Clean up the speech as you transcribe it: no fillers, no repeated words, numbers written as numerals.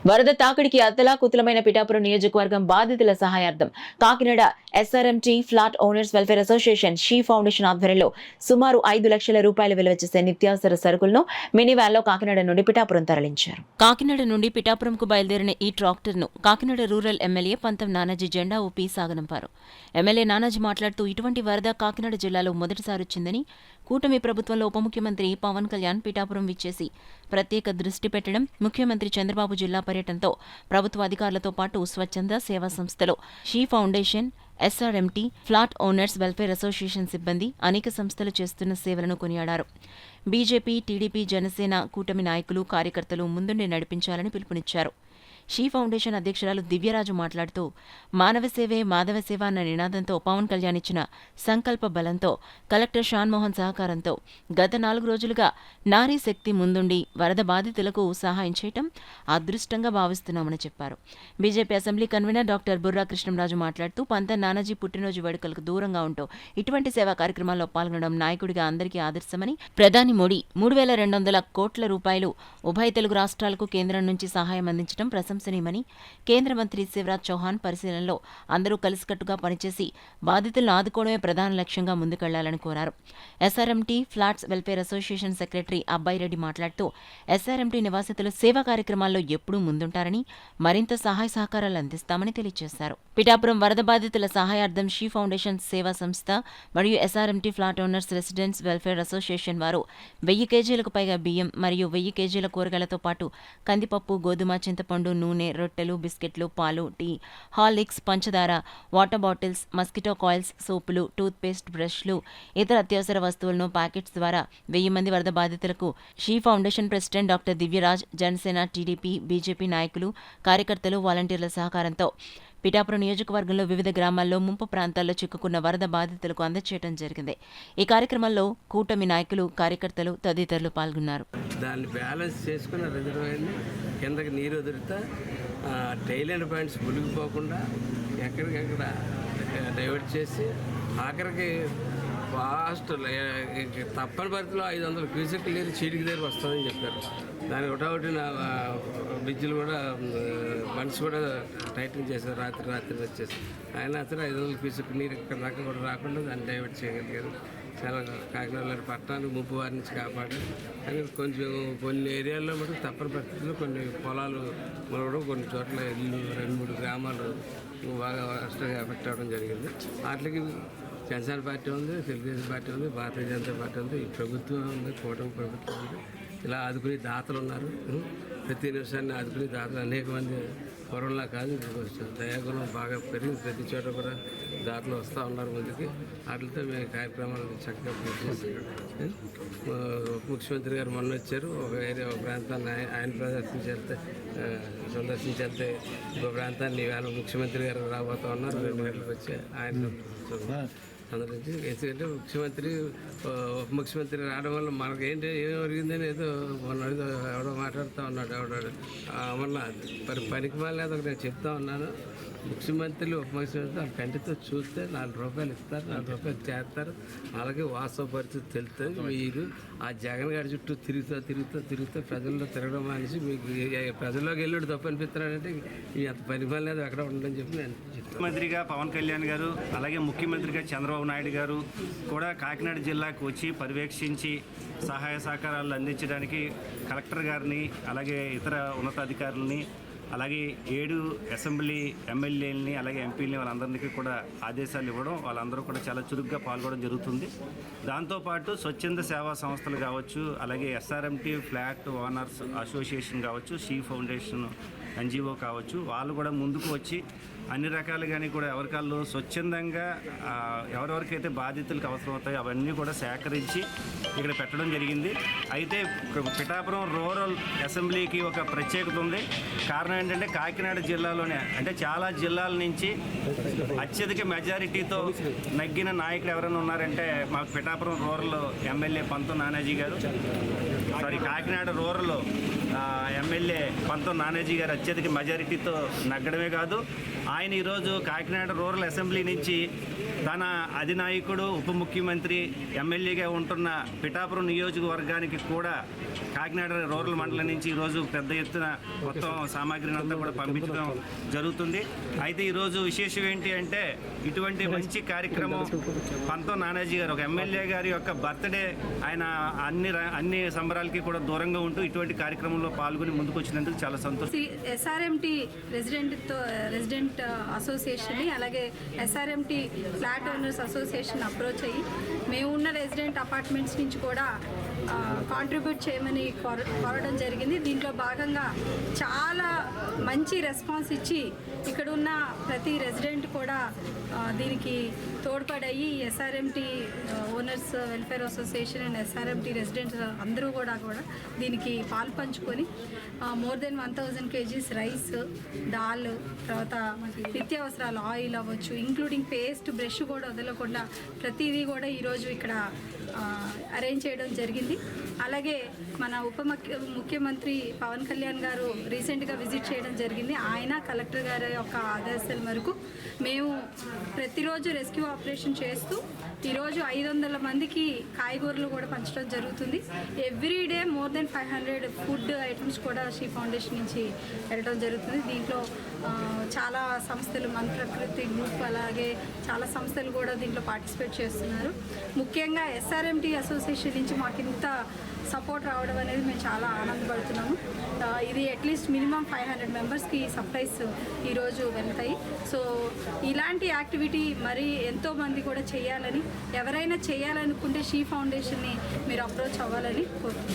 వరద తాకిడికి అతలాకుతలమైన పిఠాపురం నియోజకవర్గం బాధితుల సహాయార్థం Kakinada SRMT flat owners welfare association she foundation ఆధ్వర్యంలో సుమారు 5 లక్షల రూపాయలు విలువ చేసే నిత్యావసర సరుకులను మినీ వ్యాన్లో కాకినాడ నుండి పిఠాపురం తరలించారు. కాకినాడ నుండి పిఠాపురంకు బయలుదేరిన ఈ ట్రాక్టర్ను కాకినాడ రూరల్ ఎమ్మెల్యే పంతం నానాజీ జెండా ఊపి సాగనంపారు. ఎమ్మెల్యే నానాజీ మాట్లాడుతూ ఇటువంటి వరద కాకినాడ జిల్లాలో మొదటిసారి వచ్చిందని, కూటమి ప్రభుత్వంలో ఉప ముఖ్యమంత్రి పవన్ కళ్యాణ్ పిఠాపురం విచ్చేసి ప్రత్యేక దృష్టి పెట్టడం, ముఖ్యమంత్రి చంద్రబాబు జిల్లా పర్యటనతో ప్రభుత్వ అధికారులతో పాటు స్వచ్ఛంద సేవా సంస్థలో she foundation, SRMT, flat owners welfare association సిబ్బంది అనేక సంస్థలు చేస్తున్న సేవలను కొనియాడారు. బీజేపీ, టీడీపీ, జనసేన కూటమి నాయకులు, కార్యకర్తలు ముందుండి నడిపించాలని పిలుపునిచ్చారు. షీ ఫౌండేషన్ అధ్యక్షురాలు దివ్యరాజు మాట్లాడుతూ మానవ సేవే మాధవ సేవ అన్న నినాదంతో పవన్ కళ్యాణ్ ఇచ్చిన సంకల్ప బలంతో కలెక్టర్ షాన్మోహన్ సహకారంతో గత 4 రోజులుగా నారీ శక్తి ముందుండి వరద బాధితులకు సహాయం చేయటం అదృష్టంగా భావిస్తున్నామని చెప్పారు. BJP assembly convener doctor Burra Krishnamraju మాట్లాడుతూ పంతం నానాజీ పుట్టినరోజు వేడుకలకు దూరంగా ఉంటూ ఇటువంటి సేవా కార్యక్రమాల్లో పాల్గొనడం నాయకుడిగా అందరికీ ఆదర్శమని, ప్రధాని మోడీ 3,200 కోట్ల రూపాయలు ఉభయ తెలుగు రాష్ట్రాలకు కేంద్రం నుంచి సహాయం అందించడం ప్రశంసనీయమని, కేంద్ర మంత్రి శివరాజ్ చౌహాన్ పరిశీలనలో అందరూ కలిసికట్టుగా పనిచేసి బాధితులను ఆదుకోవడమే ప్రధాన లక్ష్యంగా ముందుకెళ్లాలని కోరారు. SRMT flats welfare association secretary Abbayireddy మాట్లాడుతూ ఎస్ఆర్ఎంటీ నివాసితులు సేవా కార్యక్రమాల్లో ఎప్పుడూ ముందుంటారని, మరింత సహాయ సహకారాలు అందిస్తామని తెలియజేశారు. పిఠాపురం వరద బాధితుల సహాయార్థం షీ ఫౌండేషన్ సేవా సంస్థ మరియు SRMT flat owners residents welfare association వారు 1000 కేజీలకు పైగా బియ్యం మరియు 1000 కేజీల కూరగాయలతో పాటు కందిపప్పు, గోధుమ, చింతపండు, నూనె, రొట్టెలు, బిస్కెట్లు, పాలు, టీ, హార్లిక్స్, పంచదార, వాటర్ బాటిల్స్, మస్కిటో కాయిల్స్, సోపులు, టూత్ పేస్ట్, బ్రష్లు, ఇతర అత్యవసర వస్తువులను ప్యాకెట్స్ ద్వారా 1000 మంది వరద బాధితులకు she foundation president doctor Divyaraj, Janasena, TDP, BJP నాయకులు, కార్యకర్తలు, వాలంటీర్ల సహకారంతో పిఠాపురం నియోజకవర్గంలో వివిధ గ్రామాల్లో ముంపు ప్రాంతాల్లో చిక్కుకున్న వరద బాధితులకు అందజేయడం జరిగింది. ఈ కార్యక్రమంలో కూటమి నాయకులు, కార్యకర్తలు తదితరులు పాల్గొన్నారు. దాన్ని బ్యాలెన్స్ చేసుకున్న రిజర్వాయర్ని కిందకి నీరు వదులుతా టైలెంట్ పాయింట్స్ మునిగిపోకుండా ఎక్కడికక్కడ డైవర్ట్ చేసి ఆఖరికి ఫాస్ట్ తప్పని పరిధిలో 500 క్యూసెక్ నీరు చీటికి దగ్గర వస్తుందని చెప్పారు. దానికి ఒకటి బ్రిడ్జ్లు కూడా బండ్స్ కూడా టైటింగ్ చేశారు. రాత్రి వచ్చేసి ఆయన అసలు 500 క్యూసెక్ నీరు ఇక్కడ దాకా కూడా రాకుండా దాన్ని డైవర్ట్ చేయగలిగారు. చాలా కాకినాడ పట్టణానికి ముప్పు వారి నుంచి కాపాడి, కానీ కొంచెం కొన్ని ఏరియాల్లో మటుకు తప్పని పరిస్థితుల్లో కొన్ని పొలాలు మొలవడం, కొన్ని చోట్ల ఇల్లు 2-3 గ్రామాలు బాగా కష్టంగా ఎఫెక్ట్ అవ్వడం జరిగింది. వాటికి జనసేన పార్టీ ఉంది, తెలుగుదేశం పార్టీ ఉంది, భారతీయ జనతా పార్టీ ఉంది, ఈ ప్రభుత్వం ఉంది, కూటమి ప్రభుత్వం ఉంది. ఇలా ఆదుకునే దాతలు ఉన్నారు. ప్రతి నిమిషాన్ని ఆదుకునే దాతలు అనేక మంది పొరంలా కాదు, దయాగుణం బాగా పెరిగింది. ప్రతి చోట కూడా దాతలు వస్తూ ఉన్నారు ముందుకి. వాటితో మేము కార్యక్రమాలు చక్కగా పూర్తి చేసి ముఖ్యమంత్రి గారు మొన్న వచ్చారు. ఒక ప్రాంతాన్ని ఆయన సందర్శించి వెళ్తే ఇంకో ప్రాంతాన్ని వేళ ముఖ్యమంత్రి గారు రాబోతూ ఉన్నారు. 2 గంటలకు వచ్చి ఆయన సందర్శించి, ఎందుకంటే ముఖ్యమంత్రి ఉప ముఖ్యమంత్రి రావడం వల్ల మనకేంటి ఏం జరిగిందని ఏదో మొన్న ఎవడో మాట్లాడుతూ ఉన్నాడు. అమర్నాథ్ పనికి మళ్ళీ నేను చెప్తా ఉన్నాను. ముఖ్యమంత్రులు, ఉప ముఖ్యమంత్రి వాళ్ళ కంటితో చూస్తే 4 రూపాయలు ఇస్తారు, 4 రూపాయలు చేస్తారు. అలాగే వాస్తవ పరిస్థితి తెలుస్తుంది. మీరు ఆ జగన్ గారి చుట్టూ తిరుగుతూ ప్రజల్లో తిరగడం మానేసి మీకు ప్రజల్లోకి వెళ్ళాడు తప్పు అనిపిస్తున్నాడంటే అంత పని పని లేదు ఎక్కడ ఉండదని చెప్పి నేను ముఖ్యమంత్రిగా పవన్ కళ్యాణ్ గారు, అలాగే ముఖ్యమంత్రిగా చంద్రబాబు నాయుడు గారు కూడా కాకినాడ జిల్లాకు వచ్చి పర్యవేక్షించి సహాయ సహకారాలు అందించడానికి కలెక్టర్ గారిని, అలాగే ఇతర ఉన్నతాధికారులని, అలాగే 7 అసెంబ్లీ ఎమ్మెల్యేలని, అలాగే ఎంపీలని వాళ్ళందరికీ కూడా ఆదేశాలు ఇవ్వడం, వాళ్ళందరూ కూడా చాలా చురుగ్గా పాల్గొనడం జరుగుతుంది. దాంతోపాటు స్వచ్ఛంద సేవా సంస్థలు కావచ్చు, అలాగే ఎస్ఆర్ఎంటీ ఫ్లాట్ ఓనర్స్ అసోసియేషన్ కావచ్చు, షీ ఫౌండేషన్ ఎన్జిఓ కావచ్చు, వాళ్ళు కూడా ముందుకు వచ్చి అన్ని రకాలుగానే కూడా ఎవరికాళ్ళు స్వచ్ఛందంగా ఎవరెవరికైతే బాధితులకు అవసరమవుతాయో అవన్నీ కూడా సేకరించి ఇక్కడ పెట్టడం జరిగింది. అయితే పిఠాపురం రూరల్ అసెంబ్లీకి ఒక ప్రత్యేకత ఉంది. కారణం ఏంటంటే కాకినాడ జిల్లాలోనే అంటే చాలా జిల్లాల నుంచి అత్యధిక మెజారిటీతో నగ్గిన నాయకులు ఎవరైనా ఉన్నారంటే మాకు పిఠాపురం రూరల్ ఎమ్మెల్యే పంతం నానాజీ గారు, కాకినాడ రూరల్ ఎమ్మెల్యే పంతం నానాజీ గారు అత్యధిక మెజారిటీతో నగ్గడమే కాదు, ఆయన ఈరోజు కాకినాడ రూరల్ అసెంబ్లీ నుంచి తన అధినాయకుడు ఉప ముఖ్యమంత్రి ఎమ్మెల్యేగా ఉంటున్న పిఠాపురం నియోజకవర్గానికి కూడా కాకినాడ రూరల్ మండలం నుంచి ఈరోజు పెద్ద ఎత్తున మొత్తం సామాగ్రిని అంతా కూడా పంపించడం జరుగుతుంది. అయితే ఈరోజు విశేషం ఏంటి అంటే ఇటువంటి మంచి కార్యక్రమం పంతం నానాజీ గారు ఒక ఎమ్మెల్యే గారి యొక్క బర్త్డే, ఆయన అన్ని సంబరాలకి కూడా దూరంగా ఉంటూ ఇటువంటి కార్యక్రమంలో పాల్గొని ముందుకు వచ్చినందుకు చాలా సంతోషం. ఎస్ఆర్ఎంటీ రెసిడెంట్ అసోసియేషన్ అలాగే SRMT flat owners association approach అయ్యి మేము ఉన్న రెసిడెంట్ అపార్ట్మెంట్స్ నుంచి కూడా కాంట్రిబ్యూట్ చేయమని కోరడం జరిగింది. దీంట్లో భాగంగా చాలా మంచి రెస్పాన్స్ ఇచ్చి ఇక్కడ ఉన్న ప్రతి రెసిడెంట్ కూడా దీనికి తోడ్పడయి SRMT owners welfare association and SRMT residents అందరూ కూడా దీనికి పాలు పంచుకొని మోర్ దెన్ 1000 kgs రైస్, దాల్, తర్వాత నిత్యావసరాలు ఆయిల్ అవ్వచ్చు, ఇంక్లూడింగ్ పేస్ట్, బ్రష్ కూడా వదలకుండా ప్రతిదీ కూడా ఈరోజు ఇక్కడ అరేంజ్ చేయడం జరిగింది. అలాగే మన ముఖ్యమంత్రి పవన్ కళ్యాణ్ గారు రీసెంట్గా విజిట్ చేయడం జరిగింది. ఆయన కలెక్టర్ గారి యొక్క ఆదేశాల మేరకు మేము ప్రతిరోజు రెస్క్యూ ఆపరేషన్ చేస్తూ ఈరోజు 500 మందికి కాయగూరలు కూడా పంచడం జరుగుతుంది. Everyday more than 500 food items కూడా షీ ఫౌండేషన్ నుంచి వెళ్ళడం జరుగుతుంది. దీంట్లో చాలా సంస్థలు, మన ప్రకృతి గ్రూప్, అలాగే చాలా సంస్థలు కూడా దీంట్లో పార్టిసిపేట్ చేస్తున్నారు. ముఖ్యంగా ఎస్ఆర్ఎంటీ అసోసియేషన్ నుంచి మాకు ఇంత సపోర్ట్ రావడం అనేది మేము చాలా ఆనందపడుతున్నాము. ఇది అట్లీస్ట్ మినిమం 500 మెంబర్స్కి సప్లైస్ ఈరోజు వెళ్తాయి. సో ఇలాంటి యాక్టివిటీ మరి ఎంతోమంది కూడా చేయాలని, ఎవరైనా చేయాలనుకుంటే షీ ఫౌండేషన్ని మీరు అప్రోచ్ అవ్వాలని కోరుతున్నాను.